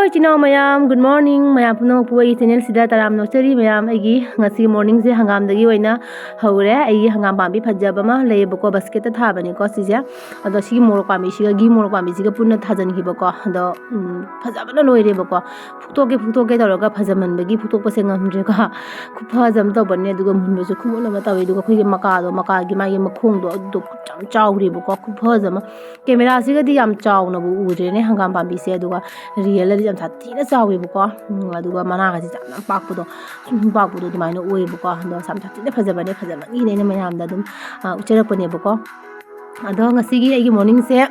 Hello Chino Mayam, good morning. Mayam puno puai channel sida taram nursery mayam agi ngasi morning se hangam dagi oina haure ai hangam pambi phajaba ma leibako basket ta thabani ko sija ado sigi morok pambi siga gi morok pambi siga punna thajan hiba ko ado phajabana loire bako futoke taraga phajaman bagi futok pase ngamre ka khupajam to banne duga munbe su khumona ma tawi duga khoi maka gi magi makhong do do cham chawri bako khupajama camera siga di yam chawna bu ure ne hangam pambi se duga real lam thina chawi buko aduga mana ga ji jam pakpudo dumaino oi buko do sam thina phajabane phajamani ne mayam da dum ucharakpane buko ado ngasigi ai morning se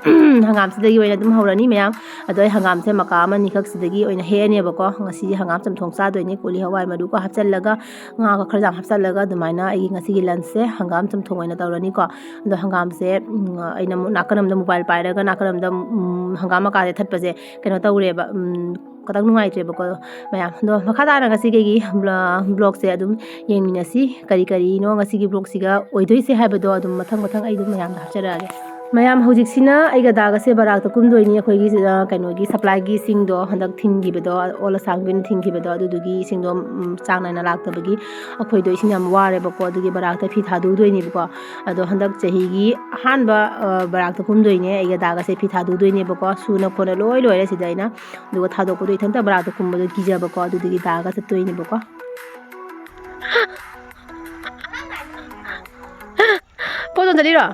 hangam sidagi oina dum haurani mayam ado hangam se maka ama nikhak sidagi oina he ne bako ngasi hangam samthong cha doini koli hawai madu ko hapchallaga nga ka kharjam hapchallaga dumaina ai ngasigi lunch se hangam samthong oina tawrani ko ado hangam se aina nakanam da mobile pairaga nakanam da hangam ka thatpaje keno tawreba kadang nungai tre bako mayam do makada na ngasi gi blog se adum yengminasi kari no ngasi gi blog siga oidoi se haibado adum mathang ai dum mayam da hapcharage mayam hojik sina aiga daga se barak ta kumdoini khoi gi kaino gi supply gi sing do handak thingi bedo ola sangbin thingi bedo adugi sing do changna na lak tabagi akhoi do isin yam ware bako adugi barak ta phi thadu doini bako ado handak chahi gi hanba barak ta kumdoini aiga daga se phi thadu doini bako suna khona loi re sidaina dugo thado ko do ithanta barak ta kumbo do gija bako adugi daga sa toini bako podon dalira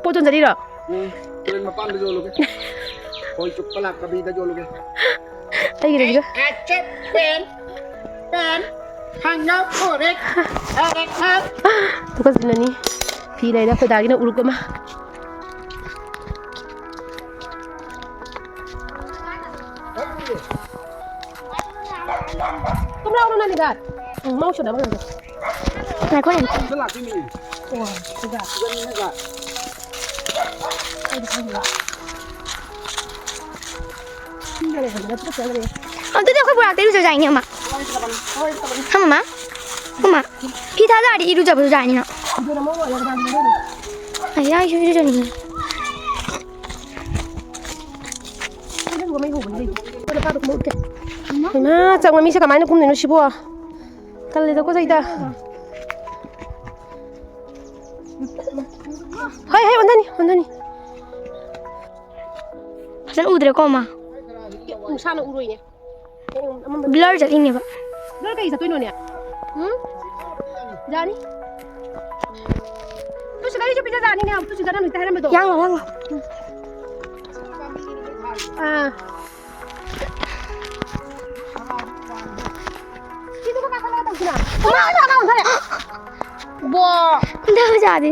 Poton dalira. Tulen mapan da jolo ke. Koi chukla kabi da jolo ke. Ai gire gire. Acep pen. Hang out korek. Arek. Tukas nani. Phi dai da khoi dagi na uruk ma. Kum rau nani gar. Mau shoda ma. Này có em. Sala ki ni. Wah, sudah. Gan ni ga. Tôi đâu có buồn tới rồi dài nhiều mà. Không mà. Khi thả ra thì đi chụp rồi dài nhiều. Này ai chơi chơi này. Nah, cak mami sa kamay na kumnino sibo. Kalito ko sa ita. Hai, ondani. Sen udre koma. Sana uroy niya. Blur jadi ini, Pak. Blur kayo sa tuino niya. Jani? Tu sigari jo pizza jani niya. Tu sigari nito haram do. Yang. Dito ko kakalaga sila. Una. Bo. Dah jadi.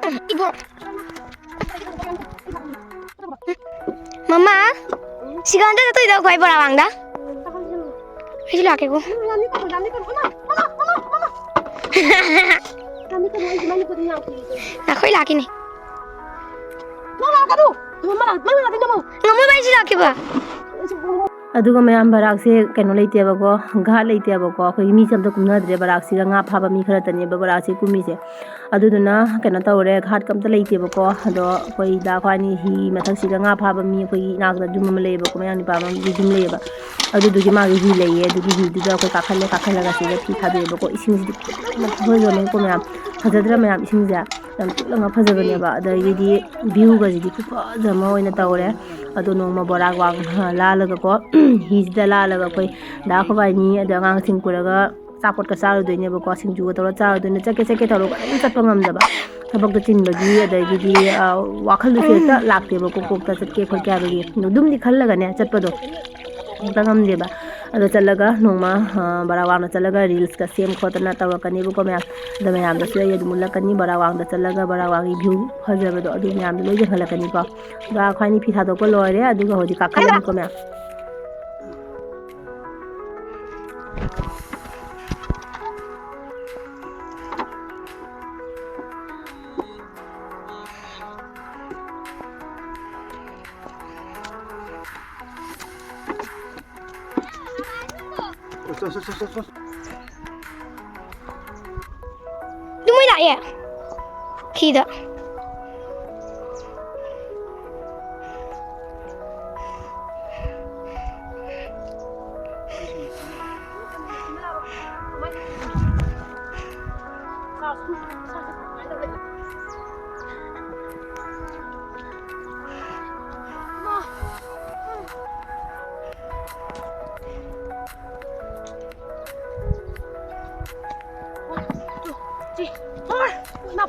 Ibu. Mama, si ganda tu dah kau ibu rawang dah. Ayo lah aku. Jani ko. Mama. Jani ko ay jani ko din ako. Aku lagi ni. Mama ka do. Mama natin mo. Ngamu bayi lagi ba? aduga mayam barak se keno leite bago gha leite bago khoi mi samda kumna dre barak si nga phaba mi khara tani ba barak se kumi se aduduna keno tawre ghat kam ta leite bago ado khoi da khani hi mathak si nga phaba mi khoi nak da jum le ba ko mayam ni pa ma gi jum le ba adugi ma gi le ye adugi hi du da ko kakhala ga se ga thi thabe bago ising si ma ho yo ne ko mayam phajadra mayam ising ja dam langa phajabane ba da gi view ga ji ku pha jama oina tawre ado nongma barak wang la la ga ko his la la ga koi da ko bai ni da ngang sing kuraga sapot ka saru doine ba ko sing ju to cha doine chake thalo ka ni chatpa ngam da ba thabak da tin bagi da gi wakhal du se ta lakte ba ko ta chatke khoi kya bagi dum di khal laga ne chatpa do ta ngam de ba ado chalaga nongma barawang na chalaga reels ka sem khotna tawakani bu ko me da me am da se ye dumula kani barawang da chalaga barawang view phajaba do adu me am loi je khalakani ko ba khani phi thado ko lore adu ga hodi ka khalani ko me Sos. Đúng mới lại à? Khi đó.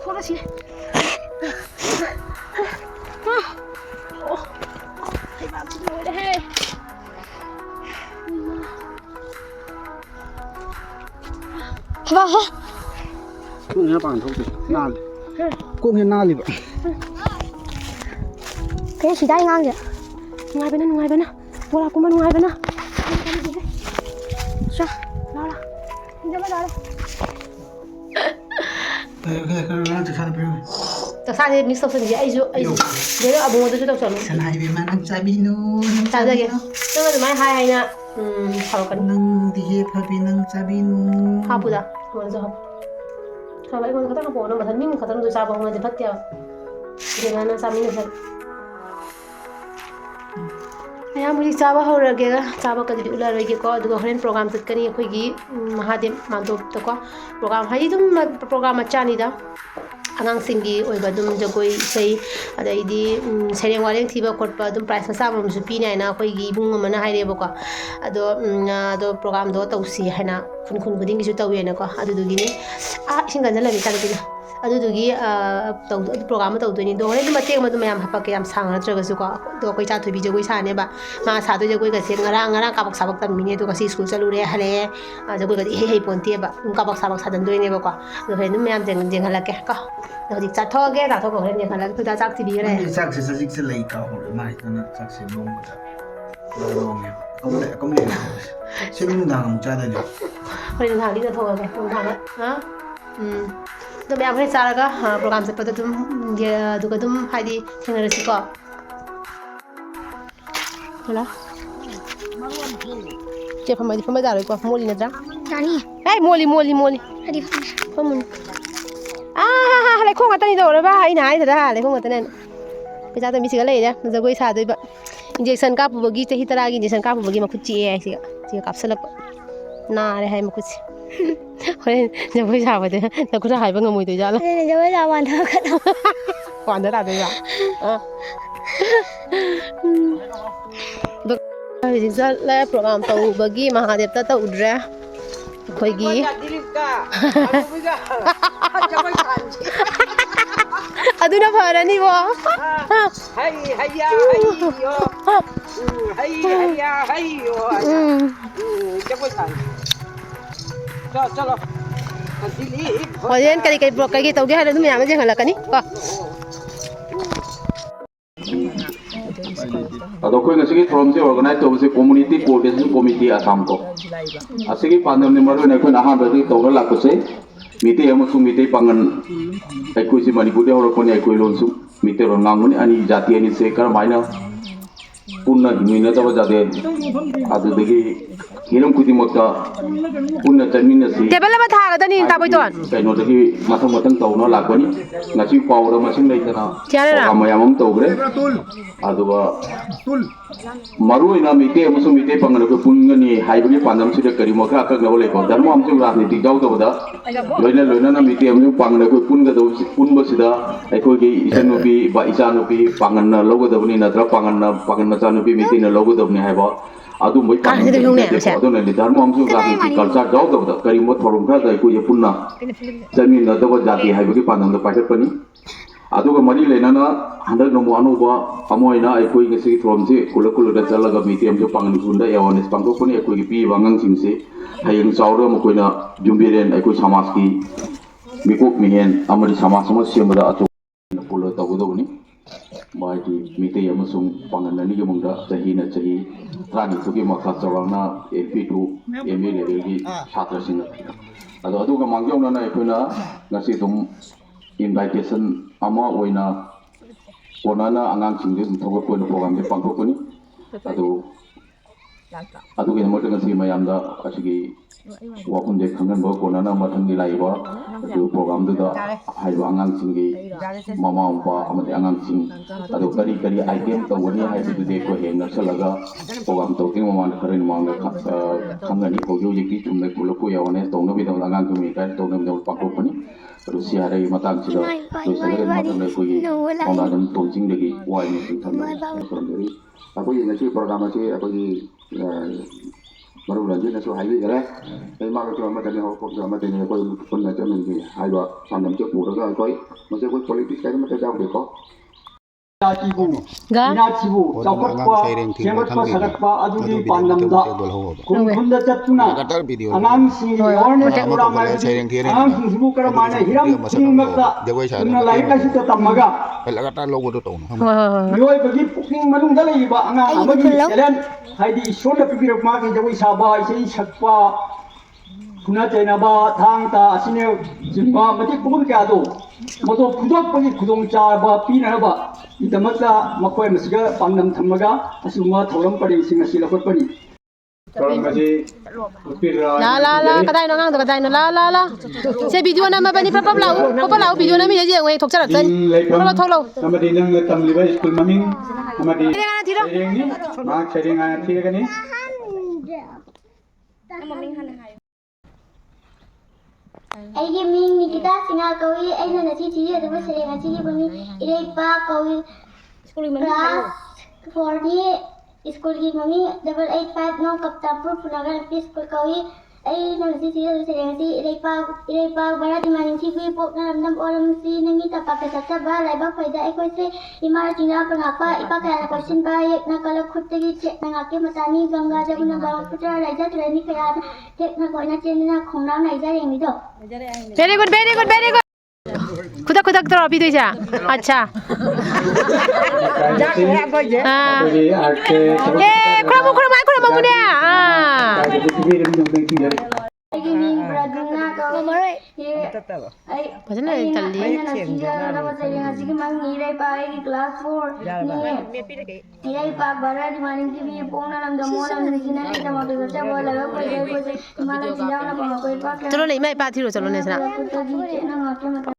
Phone सी वाह Cung nó bằng thôi nàn. Cung hiện nàn đi vậy. cái gì đây ngang kìa ngoài bên nào vô là cũng bên ngoài bên nào sao lo là đi ra đây Cái nó chỉ khăn bên. tại sao thì mix up gì ấy chứ đấy là bố tôi đâu chọn Sen hai bên mà nang sabi no. sao đây kìa nó là máy hai nha học cần Nang di he phabi nang sabi no. học bữa đó rồi giờ học sao vậy con có tác bộ nó mà thân mình có tác tôi sao bông thì phát tiêu thì nó sao mình được ꯃꯌꯥꯝ ꯍꯧꯖꯤꯛ ꯆꯥꯕ ꯍꯧꯔꯒꯦ ꯆꯥꯕ ꯀꯗꯤ ꯎꯠꯂꯔꯣꯏꯒꯦꯀꯣ ꯑꯗꯨꯒ ꯍꯣꯔꯦꯟ programme ꯆꯠꯀꯅꯤ ꯑꯩꯈꯣꯏꯒꯤ ꯃꯍꯥꯗꯦꯕ ꯃꯥꯟꯗꯣꯞꯇꯀꯣ ꯄ꯭ꯔꯣꯒ꯭ꯔꯥꯝ ꯍꯥꯏꯗꯤ ꯑꯗꯨꯝ ꯄ꯭ꯔꯣꯒ꯭ꯔꯥꯝ ꯃꯆꯥꯅꯤꯗ ꯑꯉꯥꯡꯁꯤꯡꯒꯤ ꯑꯣꯏꯕ ꯑꯗꯨꯝ ꯖꯒꯣꯏ ꯏꯁꯩ ꯑꯗꯩꯗꯤ ꯁꯩꯔꯦꯡ ꯋꯥꯔꯦꯡ ꯊꯤꯕ ꯈꯣꯠꯄ ꯑꯗꯨꯝ ꯄ꯭ꯔꯥꯏꯖ ꯃꯆꯥ ꯑꯃꯁꯨ ꯄꯤꯅꯤ ꯍꯥꯏꯅ ꯑꯩꯈꯣꯏꯒꯤ ꯏꯕꯨꯡ ꯑꯃꯅ ꯍꯥꯏꯔꯦꯕꯀꯣ ꯑꯗꯣ ꯄ꯭ꯔꯣꯒ꯭ꯔꯥꯝꯗꯣ ꯇꯧꯁꯤ ꯍꯥꯏꯅ ꯈꯨꯟ ꯈꯨꯗꯤꯡꯒꯤꯁꯨ ꯇꯧꯋꯦꯅꯀꯣ ꯑꯗꯨꯗꯨꯒꯤꯅꯤ ꯏꯁꯤꯡ ꯀꯟꯖꯜꯂꯝꯃꯤ ꯏꯆꯥꯅꯨꯄꯤꯅ ꯑꯗꯨꯗꯨꯒꯤ ꯄ꯭ꯔꯣꯒ꯭ꯔꯥꯝ ꯑꯃ ꯇꯧꯗꯣꯏꯅꯤ ꯑꯗꯣ ꯍꯣꯔꯦꯟ ꯃꯇꯦꯛ ꯑꯃ ꯑꯗꯨꯝ ꯃꯌꯥꯝ ꯍꯥꯞꯄꯛꯀꯦ ꯌꯥꯝ ꯁꯥꯡꯅ ꯅꯠꯇ꯭ꯔꯒꯁꯨꯀꯣ ꯑꯗꯣ ꯑꯩꯈꯣꯏ ꯆꯥꯊꯣꯏꯕꯤ ꯖꯒꯣꯏ ꯁꯥꯅꯦꯕ ꯃꯥ ꯁꯥꯗꯣꯏ ꯖꯒꯣꯏꯒꯁꯦ ꯉꯔꯥꯡ ꯀꯥꯕꯛ ꯁꯥꯕꯛ ꯇꯝꯃꯤꯅꯦ ꯑꯗꯨꯒ ꯉꯁꯤ ꯁ꯭ꯀꯨꯜ ꯆꯠꯂꯨꯔꯦ ꯍꯜꯂꯛꯑꯦ ꯖꯒꯣꯏꯒꯗꯤ ꯏꯍꯩ ꯍꯩꯄꯣꯟꯇꯦꯕ ꯑꯗꯨꯝ ꯀꯥꯕꯛ ꯁꯥꯕꯛ ꯁꯥꯖꯟꯗꯣꯏꯅꯦꯕꯀꯣ ꯑꯗꯣ ꯍꯣꯔꯦꯟ ꯑꯗꯨꯝ ꯃꯌꯥꯝ ꯌꯦꯡꯍꯜꯂꯛꯀꯦ ꯀꯣ ꯑꯗꯣ ꯍꯧꯖꯤꯛ ꯆꯥꯊꯣꯛꯑꯒꯦ ꯆꯥꯊꯣꯛꯑꯒ ꯍꯣꯔꯦꯟ ꯌꯦꯡꯍꯜꯂꯛꯀꯦ ꯑꯩꯈꯣꯏꯗ ꯆꯥꯛ ꯊꯤꯕꯤꯈ꯭ꯔꯦ Sakse sajikse lai ka hore mai tana sakse long ba. Long ya. Komle. Sinung dang cha da ni. ꯍꯣꯔꯦꯟ ꯅꯨꯡꯗꯥꯡꯗꯤ ꯆꯠꯊꯣꯛꯑꯒꯦ ꯅꯨꯡꯗꯥꯡꯗ ꯑꯗꯣ ꯃꯌꯥꯝ ꯍꯣꯔꯦꯟ ꯆꯥꯔꯒ ꯄ꯭ꯔꯣꯒ꯭ꯔꯥꯝ ꯆꯠꯄꯗ ꯑꯗꯨꯝ ꯑꯗꯨꯒ ꯑꯗꯨꯝ ꯍꯥꯏꯗꯤ ꯊꯦꯡꯅꯔꯁꯤꯀꯣ ꯍꯜꯂꯣ ꯆꯦ ꯐꯝꯃꯗꯤ ꯐꯝꯕ ꯌꯥꯔꯣꯏꯀꯣ ꯃꯣꯜꯂꯤ ꯅꯠꯇ꯭ꯔꯥ Dani ꯑꯦ ꯃꯣꯜꯂꯤ Adi ꯐꯝꯃꯨꯅꯤ ꯂꯩꯈꯣꯝ ꯉꯥꯛꯇꯅꯤ ꯇꯧꯔꯕ ꯑꯩꯅ ꯍꯥꯏꯗ꯭ꯔꯥ ꯂꯩꯈꯣꯝ ꯉꯥꯛꯇꯅꯦ ꯄꯩꯁꯥ ꯇꯝꯕꯤꯁꯤꯒ ꯂꯩꯔꯦ ꯖꯒꯣꯏ ꯁꯥꯗꯣꯏꯕ ꯏꯟꯖꯦꯛꯁꯟ ꯀꯥꯞꯄꯨꯕꯒꯤ ꯆꯍꯤ 10ꯒꯤ ꯏꯟꯖꯦꯛꯁꯟ ꯀꯥꯞꯄꯨꯕꯒꯤ ꯃꯈꯨꯠ ꯆꯤꯛꯑꯦ ꯍꯥꯏ ꯁꯤꯒ ꯀꯥꯞꯁꯤꯜꯂꯛꯄ ꯅꯥꯔꯦ ꯍꯥꯏ ꯃꯈꯨꯠꯁꯦ ꯍꯣꯔꯦꯟ ꯖꯒꯣꯏ ꯁꯥꯕꯗ ꯅꯈꯨꯠꯇ ꯍꯥꯏꯕ ꯉꯝꯃꯣꯏꯗꯣꯏꯖꯥꯠꯂꯣ Ini jawab lawan kata ꯋꯥꯟꯗ ꯇꯥꯗꯣꯏꯕ ꯍꯧꯖꯤꯛ ꯆꯠꯂꯦ ꯄ꯭ꯔꯣꯒ꯭ꯔꯥꯝ ꯇꯧꯕꯒꯤ ꯃꯍꯥꯗꯦꯕꯇ ꯇꯧꯗ꯭ꯔꯦ ꯑꯩꯈꯣꯏꯒꯤ ꯑꯗꯨꯅ ꯐꯔꯅꯤꯕꯣ ꯍꯣꯔꯦꯟ ꯀꯔꯤ ꯇꯧꯒꯦ ꯍꯥꯏꯔ ꯑꯗꯨꯝ ꯃꯌꯥꯝ ꯌꯦꯡꯍꯜꯂꯛꯀꯅꯤ ꯀꯣ ꯑꯗꯣ ꯑꯩꯈꯣꯏ ꯉꯁꯤꯒꯤ ꯊꯧꯔꯝꯁꯦ ꯑꯣꯔꯒꯅꯥꯏꯖ ꯇꯧꯕꯁꯦ ꯀꯣꯃꯨꯅꯤꯇꯤ ꯀꯣꯑꯣꯔꯗꯤꯅꯦꯁꯟ ꯀꯣꯃꯤꯇꯤ ꯑꯁꯥꯝꯀꯣ ꯑꯁꯤꯒꯤ ꯄꯥꯟꯗꯝꯅꯤ ꯃꯔꯨꯑꯣꯏꯅ ꯑꯩꯈꯣꯏꯅ ꯑꯍꯥꯟꯕꯗꯒꯤ ꯇꯧꯔ ꯂꯥꯛꯄꯁꯦ ꯃꯤꯇꯩ ꯑꯃꯁꯨꯡ ꯃꯤꯇꯩ ꯄꯥꯡꯒꯜ ꯑꯩꯈꯣꯏꯁꯤ ꯃꯅꯤꯄꯨꯔꯗ ꯍꯧꯔꯛꯄꯅꯤ ꯑꯩꯈꯣꯏ ꯂꯣꯟꯁꯨ ꯃꯤꯇꯩꯔꯣꯟ ꯉꯥꯡꯕꯅꯤ ꯑꯅꯤ ꯖꯥꯇꯤ ꯑꯅꯤꯁꯦ ꯀꯔꯝꯍꯥꯏꯅ ꯄꯨꯟꯅ ꯍꯤꯡꯃꯤꯟꯅꯗꯕ ꯌꯥꯗꯦ ꯑꯗꯨꯗꯒꯤ ꯍꯤꯔꯝ ꯈꯨꯗꯤꯡꯃꯛꯇ ꯄꯨꯟꯅ ꯆꯠꯃꯤꯟꯅꯁꯤ ꯇꯦꯕꯜ ꯑꯃ ꯊꯥꯒꯗꯅꯤ ꯇꯥꯕꯣꯏꯇꯣꯟ ꯀꯩꯅꯣꯗꯒꯤ ꯃꯊꯪ ꯇꯧꯅ ꯂꯥꯛꯄꯅꯤ ꯉꯁꯤ ꯐꯥꯎꯕꯗ ꯃꯁꯤꯡ ꯂꯩꯇꯅ ꯌꯥꯔꯦꯔꯥ ꯄ꯭ꯔꯣꯒ꯭ꯔꯥꯝ ꯃꯌꯥꯝ ꯑꯃ ꯇꯧꯈ꯭ꯔꯦ ꯑꯗꯨꯒ ꯃꯔꯨꯑꯣꯏꯅ ꯃꯤꯇꯩ ꯑꯃꯁꯨꯡ ꯃꯤꯇꯩ ꯄꯥꯡꯒꯜ ꯑꯩꯈꯣꯏ ꯄꯨꯟꯒꯅꯤ ꯍꯥꯏꯕꯒꯤ ꯄꯥꯟꯗꯝꯁꯤꯗ ꯀꯔꯤꯃ ꯈꯔ ꯑꯀꯛꯅꯕ ꯂꯩꯀꯣ ꯙꯔꯃ ꯑꯃꯁꯨꯡ ꯔꯥꯖꯅꯤꯇꯤ ꯌꯥꯎꯗꯕꯗ ꯂꯣꯏꯅꯅ ꯃꯤꯇꯩ ꯑꯃꯁꯨꯡ ꯄꯥꯡꯒꯜ ꯑꯩꯈꯣꯏ ꯄꯨꯟꯕꯁꯤꯗ ꯑꯩꯈꯣꯏꯒꯤ ꯏꯆꯟꯅꯨꯄꯤ ꯏꯆꯥꯅꯨꯄꯤ ꯄꯥꯡꯒꯜꯅ ꯂꯧꯒꯗꯕꯅꯤ ꯅꯠꯇ꯭ꯔꯒ ꯄꯥꯡꯒꯜ ꯃꯆꯥꯅꯨꯄꯤ ꯃꯤꯇꯩꯅ ꯂꯧꯒꯗꯕꯅꯤ ꯍꯥꯏꯕ ꯑꯗꯨꯝꯕꯒꯤ ꯄꯥꯟꯗꯝ ꯅꯠꯇꯦꯀꯣ ꯑꯗꯨꯅꯅꯤ ꯙꯔꯃ ꯑꯃꯁꯨꯡ ꯔꯥꯖꯅꯤꯇꯤ ꯀꯜꯆꯔ ꯌꯥꯎꯗꯕꯗ ꯀꯔꯤꯒꯨꯝꯕ ꯊꯧꯔꯝ ꯈꯔꯗ ꯑꯩꯈꯣꯏꯁꯦ ꯄꯨꯟꯅ ꯆꯠꯃꯤꯟꯅꯗꯕ ꯖꯥꯇꯤ ꯍꯥꯏꯕꯒꯤ ꯄꯥꯟꯗꯝꯗ ꯄꯥꯏꯈꯠꯄꯅꯤ ꯑꯗꯨꯒ ꯃꯔꯤ ꯂꯩꯅꯅ ꯍꯟꯗꯛ ꯅꯣꯡꯃ ꯑꯅꯧꯕ ꯑꯃ ꯑꯣꯏꯅ ꯑꯩꯈꯣꯏ ꯉꯁꯤꯒꯤ ꯊꯧꯔꯝꯁꯤ ꯈꯨꯜꯂꯛꯗ ꯆꯠꯂꯒ ꯃꯤꯇꯩ ꯑꯃꯁꯨꯡ ꯄꯥꯡꯒꯜ ꯈꯨꯟꯗ ꯑꯦꯋꯥꯔꯅꯦꯁ ꯄꯥꯡꯊꯣꯛꯄꯅꯤ ꯑꯩꯈꯣꯏꯒꯤ ꯄꯤꯔꯤꯕ ꯑꯉꯥꯡꯁꯤꯡꯁꯤ ꯍꯌꯦꯡ ꯆꯥꯎꯔꯒ ꯃꯈꯣꯏꯅ ꯌꯨꯝꯕꯤꯔꯦꯟ ꯑꯩꯈꯣꯏ ꯁꯃꯥꯖꯀꯤ ꯃꯤꯀꯣꯛ ꯃꯤꯍꯦꯟ ꯑꯃꯗꯤ ꯁꯃꯥꯖ ꯑꯃ ꯁꯦꯝꯕꯗ ꯑꯆꯧꯕ ꯄꯨꯜꯂ ꯇꯧꯒꯗꯕꯅꯤ ꯃꯥꯒꯤ ꯃꯤꯇꯩ ꯑꯃꯁꯨꯡ ꯄꯥꯡꯒꯜ ꯑꯅꯤꯒꯤ ꯃꯅꯨꯡꯗ ꯆꯍꯤꯅ ꯆꯍꯤ 12ꯒꯤ ꯃꯈꯥ ꯆꯥꯎꯔꯥꯛꯅ LP to MA ꯂꯦꯚꯦꯜꯒꯤ ꯁꯥꯇ꯭ꯔꯁꯤꯡ ꯑꯗꯣ ꯑꯗꯨꯒ ꯃꯥꯡꯖꯧꯅꯅ ꯑꯩꯈꯣꯏꯅ ꯉꯁꯤ ꯑꯗꯨꯝ invitation ama oina konana angang singde thogor ko program de pangkokoni adu ge mo tenga si mayamda asigi wakun de khangan bo konana mathangi laiba adu program du da haiba angang singi mama umpa amade angang sing adu kari item to woni haibu de ko he narsalaga program to ting mama kharin manga khangani ko yo yiki tumne kulo ko yawane to no bi da angang mi kai to no bi pangkokoni Rusia ada di mata kita, Rusia ada di mata mereka ini, orang ada di tongcing lagi, wah ini sih sama. Aku ini sih program sih, aku ini ꯃꯔꯨꯞ ꯔꯟꯖꯤꯠꯅꯁꯨ ꯍꯥꯏꯕꯤꯈ꯭ꯔꯦ ꯑꯩ ꯃꯥꯒꯁꯨ ꯑꯃꯠꯇꯅꯤ ꯍꯧꯔꯛꯐꯝꯁꯨ ꯑꯃꯠꯇꯅꯤ ꯑꯩꯈꯣꯏ ꯄꯨꯟꯅ ꯆꯠꯃꯤꯟꯅꯒꯦ ꯍꯥꯏꯕ ꯄꯥꯟꯗꯝꯁꯦ ꯄꯨꯔꯒ ꯃꯁꯤ ꯑꯩꯈꯣꯏ politics ꯀꯔꯤꯃꯠꯇ ꯌꯥꯎꯗꯦꯀꯣ ꯏꯅꯥꯠꯁꯤꯕꯨ ꯆꯥꯎꯈꯠꯄ ꯁꯦꯝꯒꯠꯄ ꯁꯥꯒꯠꯄ ꯑꯗꯨꯒꯤ ꯄꯥꯟꯗꯝꯗ ꯈꯨꯟ ꯈꯨꯟꯗ ꯆꯠꯇꯨꯅ ꯑꯉꯥꯡꯁꯤꯡꯒꯤ ꯑꯦꯋꯥꯔꯅꯦꯁ ꯄ꯭ꯔꯣꯒ꯭ꯔꯥꯝ ꯍꯥꯏꯕꯗꯤ ꯑꯉꯥꯡꯁꯤꯡꯁꯤꯕꯨ ꯀꯔꯝꯍꯥꯏꯅ ꯍꯤꯔꯝ ꯈꯨꯗꯤꯡꯃꯛꯇ ꯆꯨꯝꯅ ꯂꯥꯏꯔꯤꯛ ꯂꯥꯏꯁꯨꯗ ꯇꯝꯃꯒ ꯃꯤꯑꯣꯏꯕꯒꯤ ꯄꯨꯛꯅꯤꯡ ꯃꯅꯨꯡꯗ ꯂꯩꯔꯤꯕ ꯑꯉꯥꯡ ꯑꯃꯒꯤ ꯇꯦꯂꯦꯟ ꯍꯥꯏꯗꯤ ꯏꯁꯣꯔꯅ ꯄꯤꯕꯤꯔꯛꯄ ꯃꯥꯒꯤ ꯖꯒꯣꯏ ꯁꯥꯕ ꯏꯁꯩ ꯁꯛꯄ ꯐꯨꯅ ꯆꯩꯅꯕ ꯊꯥꯡ ꯇꯥ ꯑꯁꯤꯅꯆꯤꯡꯕ ꯃꯇꯤꯛ ꯃꯒꯨꯟ ꯀꯌꯥꯗꯣ ꯃꯗꯨ ꯐꯨꯗꯣꯛꯄꯒꯤ ꯈꯨꯗꯣꯡꯆꯥꯕ ꯄꯤꯅꯅꯕ ꯒꯤꯗꯃꯛꯇ ꯃꯈꯣꯏ ꯃꯁꯤꯒ ꯄꯥꯟꯗꯝ ꯊꯝꯃꯒ ꯑꯁꯤꯒꯨꯝꯕ ꯊꯧꯔꯝ ꯄꯔꯦꯡꯁꯤꯡ ꯑꯁꯤ ꯂꯧꯈꯠꯄꯅꯤ ला कदाई नगांग तो कदाई ला ला ला से वीडियो ना मबनी पप लाओ वीडियो ना मी जे ngoi thok charak chen थोलो थोलो amadi nang tamliba school maming amadi serengni ma sereng ana thigani ꯑꯩꯒꯤ ꯃꯤꯡ ꯅꯤꯀꯤꯇꯥ ꯁꯤꯡꯍ ꯀꯧꯏ ꯑꯩꯅ ꯉꯁꯤ ꯊꯤꯖꯗꯕ ꯁꯩꯔꯦꯡ ꯑꯁꯤꯒꯤ ꯃꯃꯤꯡ ꯏꯔꯩꯄꯥꯛ ꯀꯧꯏ ꯀ꯭ꯂꯥꯁ 4ꯒꯤ स्कूल की मम्मी 885 9 कप्तापुर पुनागर एलपी स्कूल कौई अꯩꯅ ꯉꯁꯤ ꯊꯤꯖꯗꯕ ꯁꯩꯔꯦꯡ ꯑꯁꯤ इरैꯄꯥꯛ ꯚꯥꯔꯠ ꯏꯃꯥꯅꯤꯡꯊꯤꯕꯤ ꯄꯣꯛꯅ ꯂꯝꯗꯝ ꯑꯣꯜꯂꯝꯁꯤ ꯅꯪꯒꯤ ꯇꯝꯄꯥꯛꯇ ꯆꯠꯆꯕ ꯂꯥꯏꯕꯛ ꯐꯩꯗ ꯑꯩꯈꯣꯏꯁꯦ ꯏꯃꯥ ꯆꯤꯡꯅꯥꯄ ꯉꯥꯛꯄ ꯏꯄꯥ ꯀꯌꯥꯅ ꯀꯣꯏꯁꯤꯟꯕ ꯌꯦꯛꯅ ꯀꯂꯛ ꯈꯨꯠꯇꯒꯤ ꯆꯦꯠꯅ ꯉꯥꯛꯀꯤ ꯃꯆꯥꯅꯤ ꯒꯪꯒꯥ ꯖꯃꯨꯅꯥ ꯄꯨꯇ꯭ꯔ ꯂꯩꯖꯗ꯭ꯔꯅꯤ ꯀꯌꯥꯅ ꯇꯦꯛꯅ ꯀꯣꯏꯅ ꯆꯦꯟꯗꯨꯅ ꯈꯣꯡꯅꯥꯡ ꯂꯩꯖꯔꯦꯡꯃꯤꯗꯣ वेरी गुड खुदा खुदा तो अभी तो जा अच्छा ए खुरा मुने ꯑꯩꯒꯤ ꯃꯤꯡ ꯕ꯭ꯔꯗꯨꯅ ꯀꯧꯏ भजन तल्ली ꯑꯩꯅ ꯊꯤꯖꯗꯕ ꯁꯩꯔꯦꯡ ꯑꯁꯤꯒꯤ ꯃꯃꯤꯡ ꯏꯔꯩꯄꯥꯛ ꯑꯩꯒꯤ ꯀ꯭ꯂꯥꯁ 4ꯅꯤ इरैꯄꯥꯛ ꯚꯥꯔꯠ ꯏꯃꯥꯅꯤꯡꯊꯤꯕꯤ ꯄꯣꯛꯅ ꯂꯝꯗꯝ ꯑꯣꯜꯂꯝꯁꯤ ꯅꯪꯒꯤ ꯇꯝꯄꯥꯛꯇ ꯆꯠꯆꯕ ꯂꯥꯏꯕꯛ ꯐꯩꯗ ꯑꯩꯈꯣꯏꯁꯦ ꯏꯃꯥꯅ ꯆꯤꯟꯖꯥꯛꯅ ꯄꯥꯡꯉꯛꯄ ꯏꯄꯥ ꯀꯌꯥ चलो नहीं मैं बात ही रो चलो ने सना ꯈꯨꯠꯇꯒꯤ ꯆꯦꯠꯅ ꯉꯥꯛꯀꯤ ꯃꯆꯥ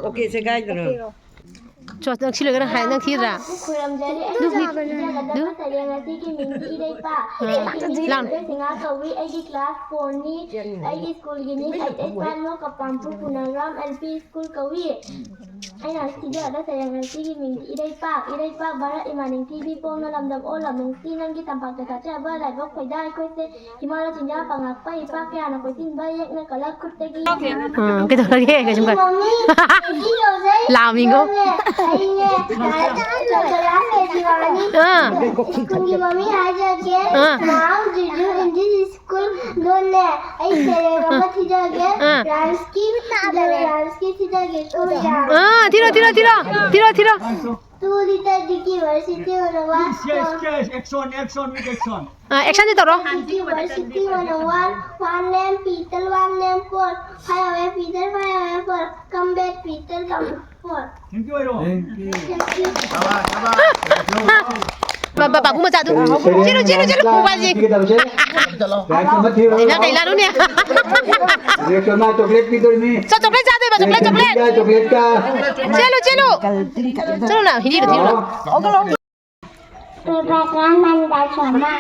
ओके से गाइड करो चो नंग सिलो गना हाय नंग थीरा खुरमजरी ꯑꯩꯅ ꯊꯤꯖꯒꯗꯕ ꯁꯩꯔꯦꯡ ꯑꯁꯤꯒꯤ ꯃꯤꯡꯗꯤ ꯏꯔꯩꯄꯥꯛ ꯁꯤꯡꯍ ꯀꯧꯏ ꯑꯩꯒꯤ ꯀ꯭ꯂꯥꯁ 4ꯅꯤ ꯑꯩꯒꯤ ꯁ꯭ꯀꯨꯜꯒꯤ ꯃꯤꯡ 885 ꯀꯞꯇꯥꯝꯄꯨꯔ ꯄꯨꯅꯥꯒ꯭ꯔꯥꯝ एलपी स्कूल कौई ꯑꯩꯅ ꯊꯤꯖꯒꯗꯕ ꯁꯩꯔꯦꯡ ꯑꯁꯤꯒꯤ ꯃꯤꯡꯗꯤ ꯏꯔꯩꯄꯥꯛ ꯚꯥꯔꯠ ꯏꯃꯥꯅꯤꯡꯊꯤꯕꯤ ꯄꯣꯛꯅ ꯂꯝꯗꯝ ꯑꯣꯜꯂꯝꯁꯤ ꯅꯪꯒꯤ ꯇꯝꯄꯥꯛꯇ ꯆꯠꯆꯕ ꯂꯥꯏꯕꯛ ꯐꯩꯗ ꯑꯩꯈꯣꯏꯁꯦ ꯏꯃꯥꯅ ꯆꯤꯟꯖꯥꯛ ꯄꯥꯡꯉꯛꯄ ꯏꯄꯥ ꯀꯌꯥꯅ ꯀꯣꯏꯁꯤꯟꯕ ꯌꯦꯛꯅ ꯀꯂꯛ ꯈꯨꯠꯇꯒꯤ cái đó cái cái chúng làm mình không school की मम्मी आ जाके now did you in this school दोने आई सेरेगा मत जाके डांस की थी तो जा tiro तू दिता दिकी यूनिवर्सिटी वनवा action di toro यूनिवर्सिटी वनवा one name Peter one name four five away Peter five away four come back Peter come four thank you bapak aku mau jatuh cilu baji ini kayak lalu nih chocolate की तो नहीं coklat jatuh coklat का cilu nah ini tiro Perpaduan Banda Cuma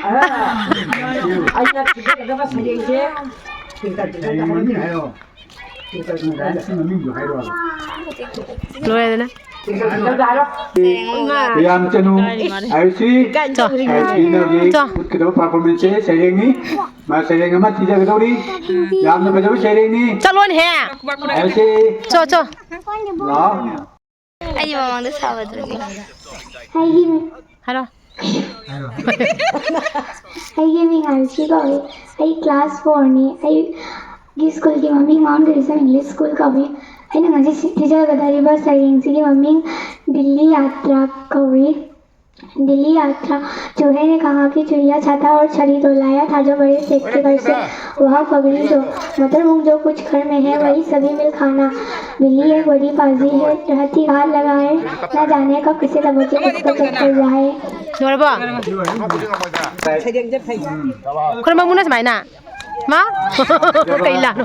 अच्छा ठीक है सही है lo ya deh Yang cenu IC kita performance sharing ni mas sharing amat tidak kedori yang nak baca sharing ni calon he IC cho lah Ayo mama tu sahabat lagi halo Ayo mi Hansi kau Ayo class 4 ni Ayo di school की mummy mount Teresa English school कवि अने ngaji थीजगदरी बस sayang की mummy Delhi यात्रा चूहे ने कहा कि चुहिया छाता और छड़ी तो लाया था जो बड़े सेठ के घर से वह पगड़ी जो मटर मूंग जो कुछ घर में है वही सभी मिल खाना बिल्ली एक बड़ी बाजी है रहती घात लगाए न जाने कब किसे दबोचे किसको चक्कर जाए Suara ba? Kau mau munas main nak? Ma? Kailan.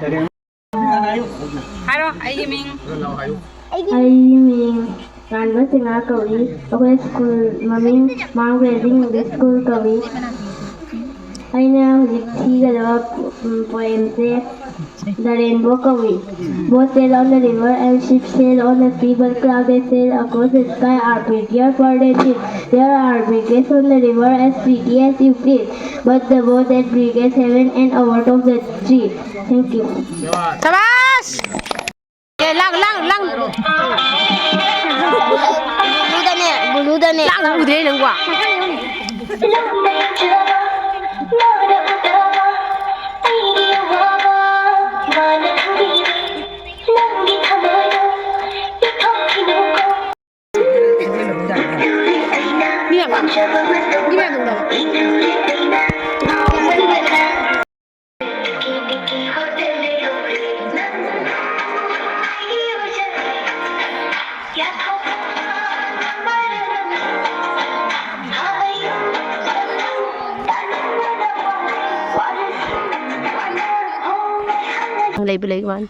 Hello I Ming Kan masih nggak kau aku school mami mau wedding di school kau Aina hujiti galawa poem se the rainbow kau both sail on the river and ships sail on the sea but clouds sail across the sky are prettier for the ship There are brigades on the river as pretty as you please, but the boat that brigades heaven and out of the tree. Thank you. Sabash! Okay, lang. Buludane. Lang udre nang gua. Gimana dong? Label one.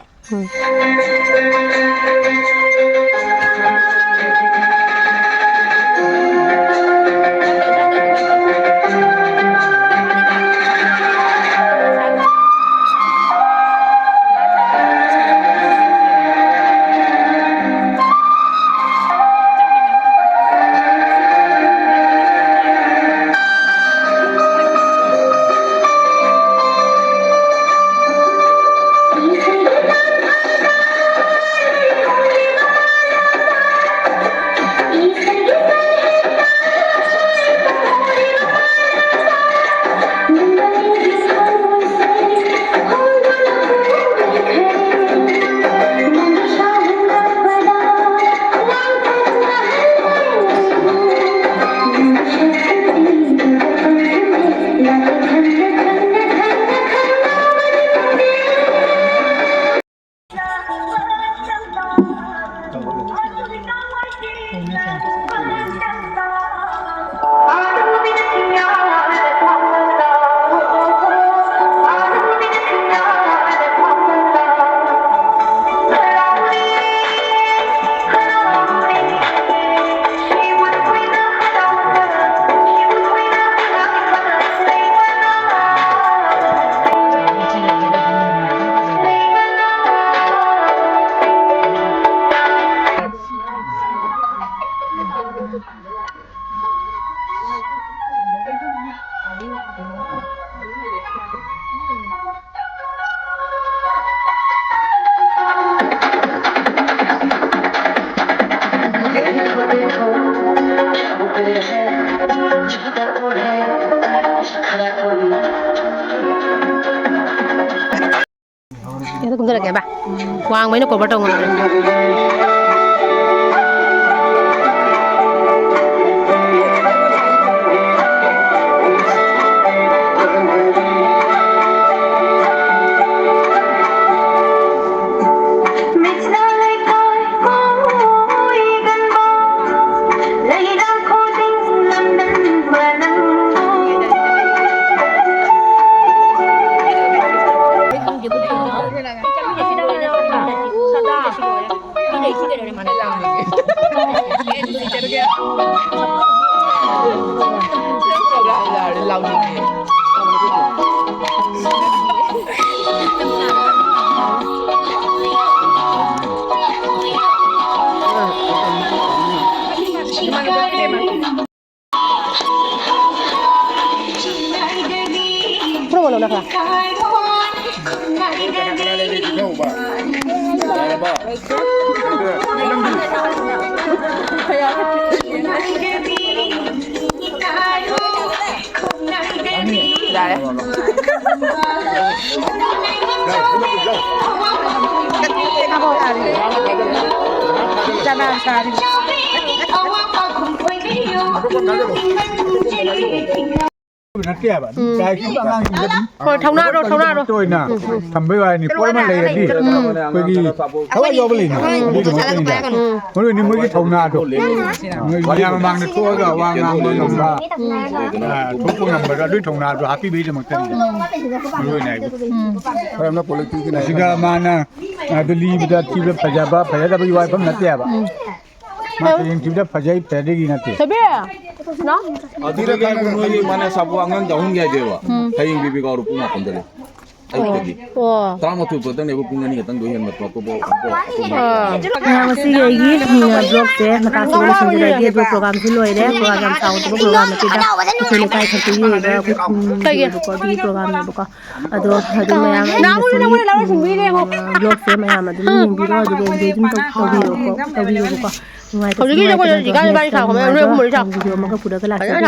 Nó cũng rất là kẻ bà quang mấy nó cổ bắt đầu rồi. Pro lo nak lah. Jangan cari. Nó kia bạn, cái khi bạn ngang gần Thôi thâu na rồi. tôi nè, thầm với bài này quay mà lấy đi, bởi vì thấu ai vô bên này, đi được cái này, mỗi người mới cái thâu na được, người nhà mang được thua rồi, mang ngang bên đồng ba, thua cũng nằm ở dưới thâu na rồi, happy bây giờ một tên, người này, thôi em nópolitik cái này, jika mana Delhi bây chỉ biết phải ra bây giờ không nát bạn, mà thì chỉ biết phải phải đi nát. Sebab, no? Adira kan nuôi mana sabu angan jauh nggak dewa. Haying bibi kau rupu nak kondali. ꯑꯌꯨꯛꯇꯗꯤ ꯑꯣ 12 ꯈꯛꯇꯪꯅꯦꯕ ꯄꯨꯡ 2 ꯈꯛꯇꯪꯗꯣ ꯍꯦꯟꯕ ꯑꯇꯣꯞꯄ ꯃꯌꯥꯝ ꯉꯁꯤꯒꯤ ꯑꯩꯒꯤ ꯕ꯭ꯂꯣꯛꯁꯦ ꯃꯇꯥꯡꯁꯤꯗ ꯂꯣꯏꯁꯤꯟꯖꯔꯒꯦ ꯑꯗꯨ ꯄ꯭ꯔꯣꯒꯥꯝꯁꯨ ꯂꯣꯏꯔꯦ ꯄ꯭ꯔꯣꯒꯥꯝ ꯌꯥꯝ ꯆꯥꯎꯗꯕ ꯄ꯭ꯔꯣꯒꯥꯝ ꯅꯠꯇꯦꯗ ꯑꯩꯈꯣꯏ ꯂꯩꯀꯥꯏ ꯈꯛꯇꯒꯤ ꯑꯣꯏꯕ ꯑꯩꯈꯣꯏ ꯈꯨꯟꯒꯤ ꯑꯣꯏꯕꯀꯣ ꯑꯗꯨꯒꯤ ꯄ꯭ꯔꯣꯒꯥꯝꯅꯦꯕꯀꯣ ꯑꯗꯣ ꯑꯗꯨꯝ ꯃꯌꯥꯝ ꯑꯩ ꯕ꯭ꯂꯣꯛꯁꯦ ꯃꯌꯥꯝ ꯑꯗꯨꯝ ꯌꯦꯡꯕꯤꯔꯣ ꯑꯗꯨꯒ ꯑꯦꯟꯖꯣꯏ ꯑꯗꯨꯝ ꯇꯧꯕꯤꯌꯣꯕꯀꯣ ꯅꯨꯡꯉꯥꯏꯇꯕ ꯅꯦꯛꯁ ꯇꯥꯏꯝ ꯅꯨꯡꯉꯥꯏꯕ ꯚꯤꯗꯤꯑꯣ ꯑꯃꯒ ꯄꯨꯔꯒ ꯂꯥꯛꯆꯒꯦ